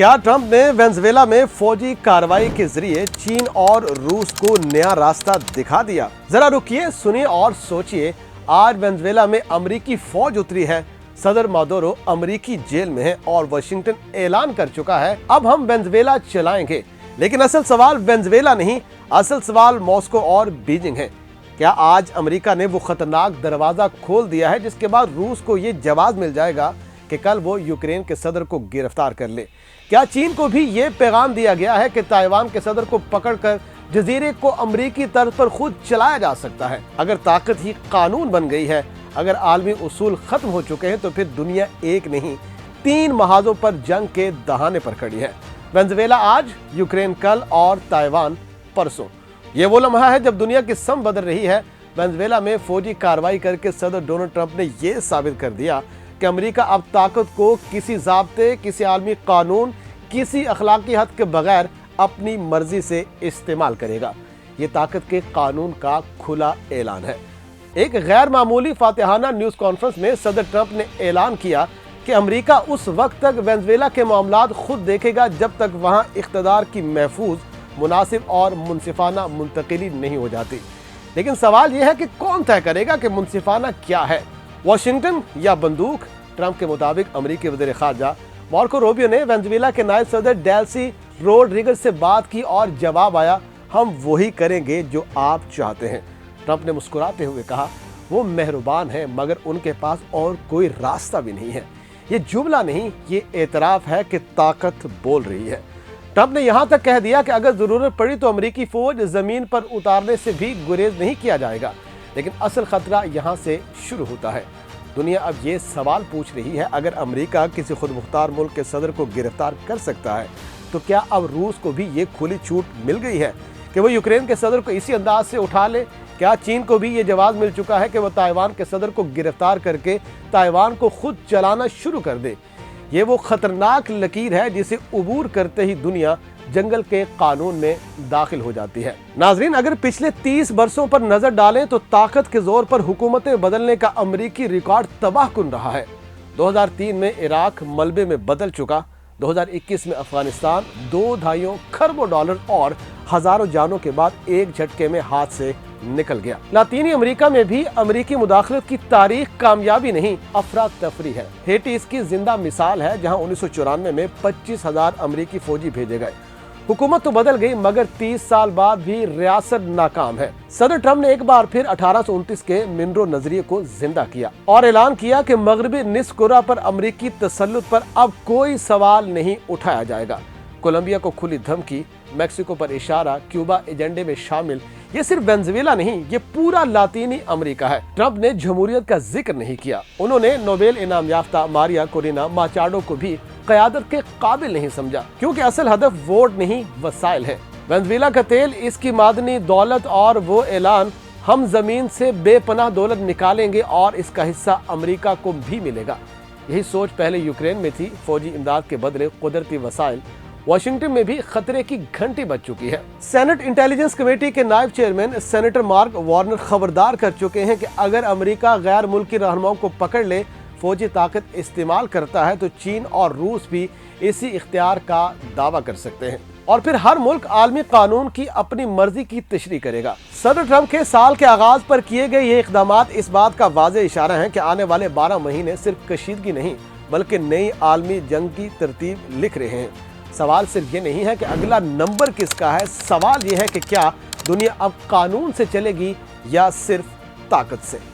क्या ट्रंप ने वेनेजुएला में फौजी कार्रवाई के जरिए चीन और रूस को नया रास्ता दिखा दिया? जरा रुकिए, सुनिए और सोचिए। आज वेनेजुएला में अमेरिकी फौज उतरी है। सदर मादुरो अमेरिकी जेल में है और वाशिंगटन ऐलान कर चुका है अब हम वेनेजुएला चलाएंगे। लेकिन असल सवाल वेनेजुएला नहीं, असल सवाल मॉस्को और बीजिंग है। क्या आज अमेरिका ने वो खतरनाक दरवाजा खोल दिया है जिसके बाद रूस को ये जवाब मिल जाएगा कि कल वो यूक्रेन के सदर को गिरफ्तार कर ले? क्या चीन को भी ये पैगाम दिया गया है कि ताइवान के सदर को पकड़कर जजीरे को अमेरिकी तर्ज पर खुद चलाया जा सकता है? अगर ताकत ही कानून बन गई है, अगर आलमी उसूल खत्म हो चुके हैं, तो फिर दुनिया एक नहीं 3 महाजों पर जंग के दहाने पर खड़ी है। वेनेजुएला आज, यूक्रेन कल और ताइवान परसों। ये वो लम्हा है जब दुनिया की सम बदल रही है। वेनेजुएला में फौजी कार्रवाई करके सदर डोनाल्ड ट्रंप ने यह साबित कर दिया कि अमेरिका अब ताकत को किसी ज़ाब्ते, किसी आलमी कानून, किसी अखलाकी हद के बगैर अपनी मर्जी से इस्तेमाल करेगा। ये ताकत के कानून का खुला ऐलान है। एक गैर मामूली फातिहाना न्यूज़ कॉन्फ्रेंस में सदर ट्रंप ने ऐलान किया कि अमेरिका उस वक्त तक वेनेजुएला के मामलात खुद देखेगा जब तक वहाँ इख्तदार की महफूज, मुनासिब और मुनसिफाना मुंतकिली नहीं हो जाती। लेकिन सवाल यह है कि कौन तय करेगा कि मुनसिफाना क्या है, वाशिंगटन या बंदूक? ट्रंप के मुताबिक अमेरिकी वज़ीर ख़ारजा मार्को रूबियो ने वेनेजुएला के नायब सदर डेल्सी रोड्रिगेज से बात की और जवाब आया, हम वही करेंगे जो आप चाहते हैं। ट्रंप ने मुस्कुराते हुए कहा, वो मेहरबान हैं मगर उनके पास और कोई रास्ता भी नहीं है। ये जुमला नहीं, ये एतराफ़ है कि ताकत बोल रही है। ट्रंप ने यहाँ तक कह दिया कि अगर ज़रूरत पड़ी तो अमेरिकी फ़ौज ज़मीन पर उतारने से भी गुरेज नहीं किया जाएगा। लेकिन असल ख़तरा यहाँ से शुरू होता है। दुनिया अब ये सवाल पूछ रही है, अगर अमेरिका किसी खुद मुख्तार मुल्क के सदर को गिरफ्तार कर सकता है तो क्या अब रूस को भी ये खुली छूट मिल गई है कि वो यूक्रेन के सदर को इसी अंदाज से उठा ले? क्या चीन को भी ये जवाब मिल चुका है कि वो ताइवान के सदर को गिरफ्तार करके ताइवान को खुद चलाना शुरू कर दे? ये वो खतरनाक लकीर है जिसे उबूर करते ही दुनिया जंगल के कानून में दाखिल हो जाती है। नाजरीन, अगर पिछले 30 बरसों पर नजर डालें तो ताकत के जोर पर हुकूमतें बदलने का अमेरिकी रिकॉर्ड तबाहकुन रहा है। 2003 में इराक मलबे में बदल चुका, 2021 में अफगानिस्तान 2 दहाइयों खरबों डॉलर और हजारों जानों के बाद एक झटके में हाथ से निकल गया। लातीनी अमेरिका में भी अमेरिकी मुदाखलत की तारीख कामयाबी नहीं, अफरा तफरी है। हेटी इसकी जिंदा मिसाल है, जहां 1994 में 25,000 अमेरिकी फौजी भेजे गए। हुकूमत तो बदल गई मगर 30 साल बाद भी रियासत नाकाम है। सदर ट्रंप ने एक बार फिर 1829 के मिनरो नजरिए को जिंदा किया और ऐलान किया कि मगरबी निस्फ कुरा पर अमेरिकी तसल्लुत पर अब कोई सवाल नहीं उठाया जाएगा। कोलंबिया को खुली धमकी, मैक्सिको पर इशारा, क्यूबा एजेंडे में शामिल। ये सिर्फ वेनेजुएला नहीं, ये पूरा लातीनी अमेरिका है। ट्रंप ने जमहूरियत का जिक्र नहीं किया। उन्होंने नोबेल इनाम याफ्ता मारिया कोरिना माचाडो को भी क़यादत के काबिल नहीं समझा, क्योंकि असल हदफ वोट नहीं वसाइल है। वेनेजुएला का तेल, इसकी मादनी दौलत और वो ऐलान, हम जमीन से बेपनाह दौलत निकालेंगे और इसका हिस्सा अमेरिका को भी मिलेगा। यही सोच पहले यूक्रेन में थी। फौजी इमदाद के बदले कुदरती वसाइल। वाशिंगटन में भी खतरे की घंटी बज चुकी है। सेनेट इंटेलिजेंस कमेटी के नायब चेयरमैन सेनेटर मार्क वार्नर खबरदार कर चुके हैं कि अगर अमेरिका गैर मुल्की रहनुमाओं को पकड़ ले, फौजी ताकत इस्तेमाल करता है, तो चीन और रूस भी इसी इख्तियार का दावा कर सकते हैं और फिर हर मुल्क आलमी कानून की अपनी मर्जी की तशरीह करेगा। सदर ट्रंप के साल के आगाज पर किए गए ये इक़दामात इस बात का वाज़ेह इशारा है कि आने वाले 12 महीने सिर्फ कशीदगी नहीं बल्कि नई आलमी जंग की तरतीब लिख रहे हैं। सवाल सिर्फ ये नहीं है कि अगला नंबर किसका है, सवाल ये है कि क्या दुनिया अब कानून से चलेगी या सिर्फ ताकत से।